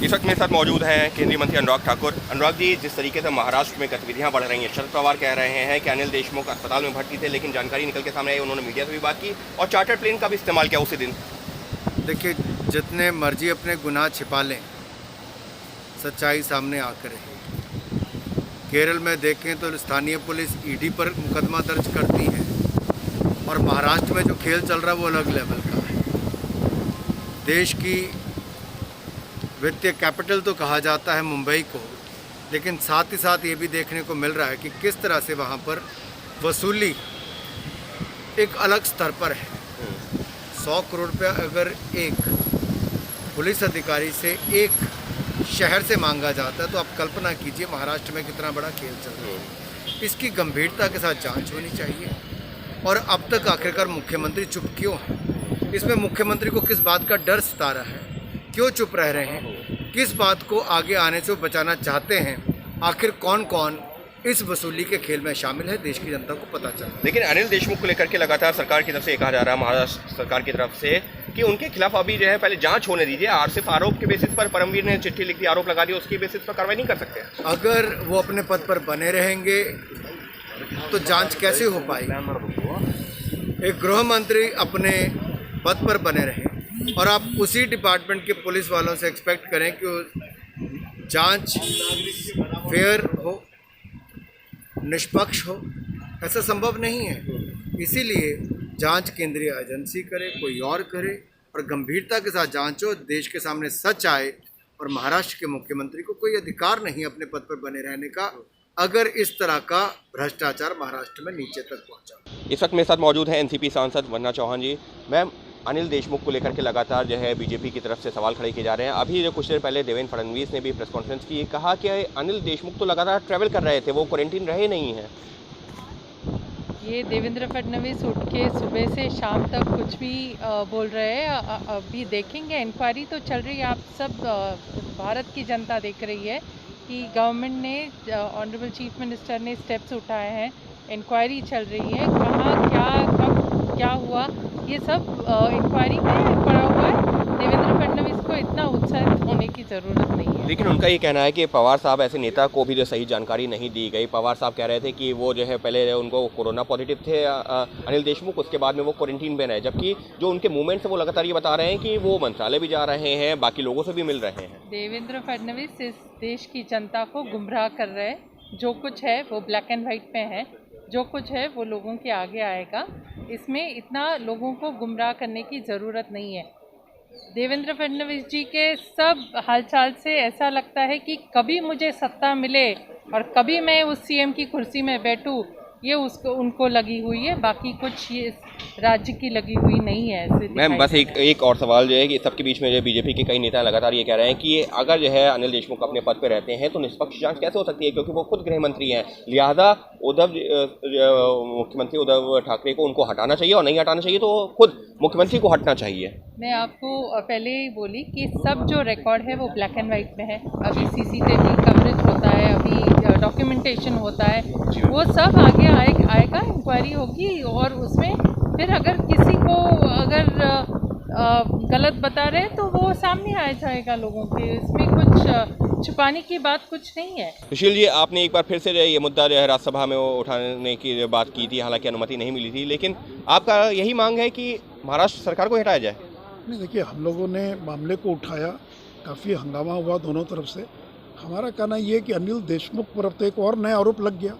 इस वक्त मेरे साथ मौजूद हैं केंद्रीय मंत्री अनुराग ठाकुर। अनुराग जी, जिस तरीके से महाराष्ट्र में गतिविधियां बढ़ रही हैं, शरद पवार कह रहे हैं कि अनिल देशमुख अस्पताल में भर्ती थे, लेकिन जानकारी निकल के सामने आई, उन्होंने मीडिया से भी बात की और चार्टर्ड प्लेन का भी इस्तेमाल किया उसी दिन। देखिए, जितने मर्जी अपने गुनाह छिपा लें, सच्चाई सामने आकर रही। केरल में देखें तो स्थानीय पुलिस ईडी पर मुकदमा दर्ज करती है और महाराष्ट्र में जो खेल चल रहा है वो अलग लेवल का है। देश की वित्तीय कैपिटल तो कहा जाता है मुंबई को, लेकिन साथ ही साथ ये भी देखने को मिल रहा है कि किस तरह से वहाँ पर वसूली एक अलग स्तर पर है। 100 करोड़ रुपया अगर एक पुलिस अधिकारी से एक शहर से मांगा जाता है तो आप कल्पना कीजिए महाराष्ट्र में कितना बड़ा खेल चल रहा है। इसकी गंभीरता के साथ जांच होनी चाहिए। और अब तक आखिरकार मुख्यमंत्री चुप क्यों है? इसमें मुख्यमंत्री को किस बात का डर सता रहा है? क्यों चुप रह रहे हैं? किस बात को आगे आने से बचाना चाहते हैं? आखिर कौन कौन इस वसूली के खेल में शामिल है, देश की जनता को पता चला। लेकिन अनिल देशमुख को लेकर के लगातार सरकार की तरफ से ये कहा जा रहा है, महाराष्ट्र सरकार की तरफ से, कि उनके खिलाफ अभी जो है पहले जांच होने दीजिए। और सिर्फ आरोप के बेसिस पर परमवीर ने चिट्ठी लिख दी, आरोप लगा दिया, उसकी बेसिस पर कार्रवाई नहीं कर सकते। अगर वो अपने पद पर बने रहेंगे तो जांच कैसे हो पाएगी? एक गृह मंत्री अपने पद पर बने रहें और आप उसी डिपार्टमेंट के पुलिस वालों से एक्सपेक्ट करें कि वो जांच फेयर हो, निष्पक्ष हो, ऐसा संभव नहीं है। इसीलिए जांच केंद्रीय एजेंसी करे, कोई और करे, और गंभीरता के साथ जांच हो, देश के सामने सच आए। और महाराष्ट्र के मुख्यमंत्री को कोई अधिकार नहीं अपने पद पर बने रहने का, अगर इस तरह का भ्रष्टाचार महाराष्ट्र में नीचे तक पहुंचा। इस वक्त मेरे साथ मौजूद है एनसीपी सांसद वंदना चौहान जी। मैम, अनिल देशमुख को लेकर के लगातार जो है बीजेपी की तरफ से सवाल खड़े किए जा रहे हैं। अभी जो कुछ देर पहले देवेंद्र फडणवीस ने भी प्रेस कॉन्फ्रेंस की, कहा कि अनिल देशमुख तो लगातार ट्रैवल कर रहे थे, वो क्वारंटीन रहे नहीं हैं। ये देवेंद्र फडणवीस उठ के सुबह से शाम तक कुछ भी बोल रहे हैं। अभी देखेंगे, इंक्वायरी तो चल रही है। आप सब भारत की जनता देख रही है कि गवर्नमेंट ने, ऑनरेबल चीफ मिनिस्टर ने स्टेप्स उठाए हैं। इंक्वायरी चल रही है, कहाँ क्या कब क्या हुआ, ये सब इंक्वायरी में पड़ा हुआ है। देवेंद्र फडणवीस को इतना उत्साहित होने की ज़रूरत नहीं है। लेकिन उनका ये कहना है कि पवार साहब ऐसे नेता को भी जो सही जानकारी नहीं दी गई। पवार साहब कह रहे थे कि वो जो है पहले उनको कोरोना पॉजिटिव थे अनिल देशमुख, उसके बाद में वो क्वारंटीन में रहे, जबकि जो उनके मूवमेंट्स है वो लगातार ये बता रहे हैं कि वो मंत्रालय भी जा रहे हैं, बाकी लोगों से भी मिल रहे हैं। देवेंद्र फडणवीस इस देश की जनता को गुमराह कर रहे हैं। जो कुछ है वो ब्लैक एंड वाइट में है, जो कुछ है वो लोगों के आगे आएगा। इसमें इतना लोगों को गुमराह करने की ज़रूरत नहीं है। देवेंद्र फडणवीस जी के सब हालचाल से ऐसा लगता है कि कभी मुझे सत्ता मिले और कभी मैं उस सीएम की कुर्सी में बैठूं, ये उनको लगी हुई है। बाकी कुछ ये राज्य की लगी हुई नहीं है। मैम, बस एक और सवाल जो है कि सबके बीच में जो बीजेपी के कई नेता लगातार ये कह रहे हैं कि अगर जो है अनिल देशमुख अपने पद पर रहते हैं तो निष्पक्ष जांच कैसे हो सकती है, क्योंकि वो खुद गृह मंत्री हैं। लिहाजा मुख्यमंत्री उद्धव ठाकरे को उनको हटाना चाहिए, और नहीं हटाना चाहिए तो खुद मुख्यमंत्री को हटना चाहिए। मैं आपको पहले ही बोली कि सब जो रिकॉर्ड है वो ब्लैक एंड वाइट में है। अभी सीसीटीवी कवरेज होता है, अभी डॉक्यूमेंटेशन होता है, वो सब आगे आएगा, इंक्वायरी होगी और उसमें फिर अगर किसी को गलत बता रहे तो वो सामने आ जाएगा लोगों के। इसमें कुछ छुपाने की बात कुछ नहीं है। सुशील जी, आपने एक बार फिर से ये मुद्दा जो है राज्यसभा में उठाने की बात की थी, हालांकि अनुमति नहीं मिली थी, लेकिन आपका यही मांग है कि महाराष्ट्र सरकार को हटाया जाए? नहीं, देखिए, हम लोगों ने मामले को उठाया, काफ़ी हंगामा हुआ दोनों तरफ से। हमारा कहना ये है कि अनिल देशमुख पर अब तो एक और नया आरोप लग गया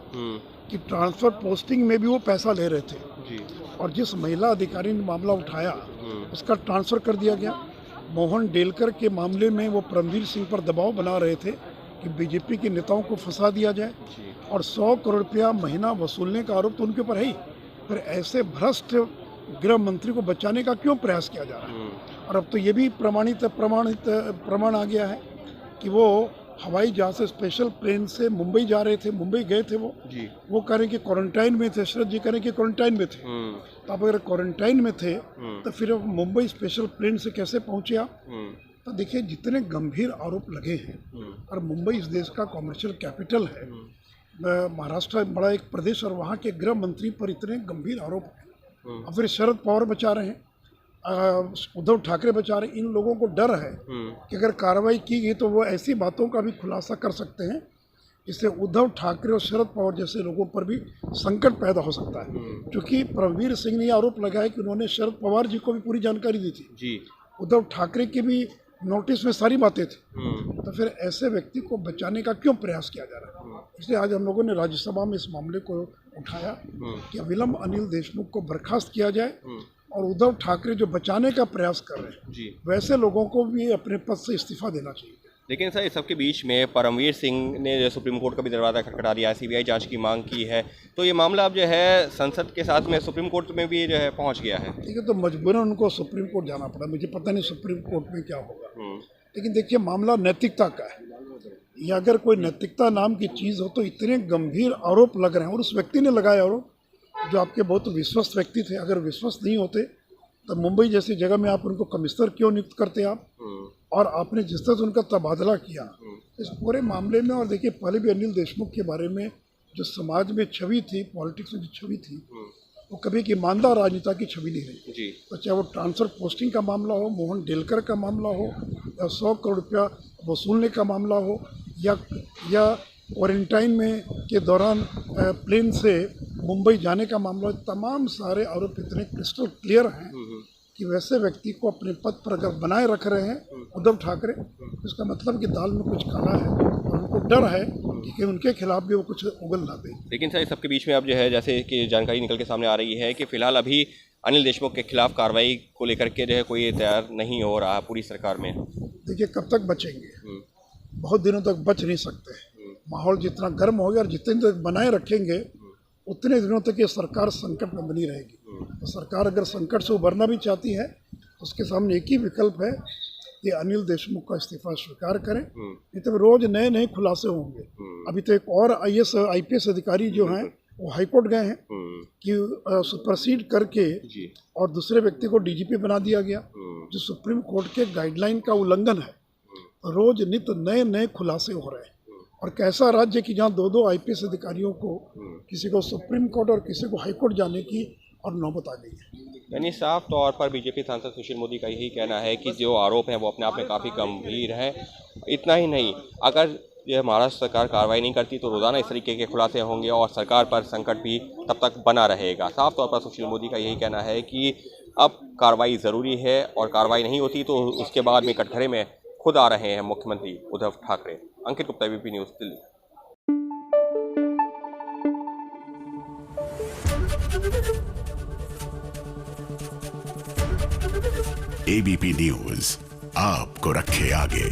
कि ट्रांसफर पोस्टिंग में भी वो पैसा ले रहे थे जी। और जिस महिला अधिकारी ने मामला उठाया उसका ट्रांसफ़र कर दिया गया। मोहन डेलकर के मामले में वो परमवीर सिंह पर दबाव बना रहे थे कि बीजेपी के नेताओं को फंसा दिया जाए, और 100 करोड़ रुपया महीना वसूलने का आरोप तो उनके ऊपर है ही। फिर ऐसे भ्रष्ट गृह मंत्री को बचाने का क्यों प्रयास किया जा रहा है? और अब तो ये भी प्रमाण आ गया है कि वो हवाई जहाज से स्पेशल प्लेन से मुंबई जा रहे थे, मुंबई गए थे वो कह रहे कि क्वारंटाइन में थे, शरद जी कह रहे कि क्वारंटाइन में थे। तो आप अगर क्वारंटाइन में थे तो फिर मुंबई स्पेशल प्लेन से कैसे पहुंचे आप? तो देखिए, जितने गंभीर आरोप लगे हैं, और मुंबई इस देश का कॉमर्शियल कैपिटल है, महाराष्ट्र बड़ा एक प्रदेश, और वहाँ के गृह मंत्री पर इतने गंभीर आरोप हैं, और फिर शरद पवार बचा रहे हैं। उद्धव ठाकरे बेचारे, इन लोगों को डर है कि अगर कार्रवाई की गई तो वो ऐसी बातों का भी खुलासा कर सकते हैं इससे उद्धव ठाकरे और शरद पवार जैसे लोगों पर भी संकट पैदा हो सकता है। क्योंकि परमवीर सिंह ने आरोप लगाया कि उन्होंने शरद पवार जी को भी पूरी जानकारी दी थी जी। उद्धव ठाकरे की भी नोटिस में सारी बातें थी, तो फिर ऐसे व्यक्ति को बचाने का क्यों प्रयास किया जा रहा है? इसलिए आज हम लोगों ने राज्यसभा में इस मामले को उठाया कि अविलंब अनिल देशमुख को बर्खास्त किया जाए और उद्धव ठाकरे जो बचाने का प्रयास कर रहे हैं जी। वैसे लोगों को भी अपने पद से इस्तीफा देना चाहिए। लेकिन सर इस सबके बीच में परमवीर सिंह ने जो सुप्रीम कोर्ट का भी दरवाज़ा खटखटा दिया, सीबीआई जांच की मांग की है, तो ये मामला अब जो है संसद के साथ में सुप्रीम कोर्ट में भी जो है पहुंच गया है। ठीक है, तो मजबूरन उनको सुप्रीम कोर्ट जाना पड़ा। मुझे पता नहीं सुप्रीम कोर्ट में क्या होगा, लेकिन देखिए मामला नैतिकता का है। या अगर कोई नैतिकता नाम की चीज़ हो तो इतने गंभीर आरोप लग रहे हैं और उस व्यक्ति ने लगाए आरोप जो आपके बहुत विश्वस्त व्यक्ति थे। अगर विश्वस्त नहीं होते तो मुंबई जैसी जगह में आप उनको कमिश्नर क्यों नियुक्त करते आप? और आपने जिस तरह से उनका तबादला किया इस पूरे मामले में। और देखिए पहले भी अनिल देशमुख के बारे में जो समाज में छवि थी, पॉलिटिक्स में जो छवि थी, वो कभी एक ईमानदार राजनेता की छवि नहीं रही जी। तो चाहे वो ट्रांसफर पोस्टिंग का मामला हो, मोहन डेलकर का मामला हो, या 100 करोड़ रुपया वसूलने का मामला हो, या क्वारंटाइन में के दौरान प्लेन से मुंबई जाने का मामला हो, तमाम सारे आरोप इतने क्रिस्टल क्लियर हैं कि वैसे व्यक्ति को अपने पद पर अगर बनाए रख रहे हैं उद्धव ठाकरे, इसका मतलब कि दाल में कुछ काला है और उनको डर है कि उनके खिलाफ भी वो कुछ उगल ना दे। लेकिन सर इस सबके बीच में अब जो है जैसे कि जानकारी निकल के सामने आ रही है कि फिलहाल अभी अनिल देशमुख के खिलाफ कार्रवाई को लेकर के जो है कोई तैयार नहीं हो रहा पूरी सरकार में। देखिए कब तक बचेंगे, बहुत दिनों तक बच नहीं सकते। माहौल जितना गर्म हो गया और जितने तक बनाए रखेंगे उतने दिनों तक ये सरकार संकट में बनी रहेगी। तो सरकार अगर संकट से उभरना भी चाहती है तो उसके सामने एक ही विकल्प है कि अनिल देशमुख का इस्तीफा स्वीकार करें, नहीं तो रोज नए नए खुलासे होंगे। अभी तो एक और IPS अधिकारी जो हैं वो हाईकोर्ट गए हैं कि सुपरसीड करके और दूसरे व्यक्ति को DGP बना दिया गया, जो सुप्रीम कोर्ट के गाइडलाइन का उल्लंघन है। रोज नित नए नए खुलासे हो रहे हैं। और कैसा राज्य कि जहाँ 2 IPS अधिकारियों को, किसी को सुप्रीम कोर्ट और किसी को हाई कोर्ट जाने की और नौबत आ गई है। यानी साफ तौर पर बीजेपी सांसद सुशील मोदी का यही कहना है कि जो आरोप हैं वो अपने आप में काफ़ी गंभीर हैं। इतना ही नहीं, अगर यह महाराष्ट्र सरकार कार्रवाई नहीं करती तो रोज़ाना इस तरीके के खुलासे होंगे और सरकार पर संकट भी तब तक बना रहेगा। साफ तौर पर सुशील मोदी का यही कहना है कि अब कार्रवाई ज़रूरी है और कार्रवाई नहीं होती तो उसके बाद में कटघरे में खुद आ रहे हैं मुख्यमंत्री Uddhav Thackeray. Ankit Gupta, ABP news, Delhi. ABP news आपको रखे आगे।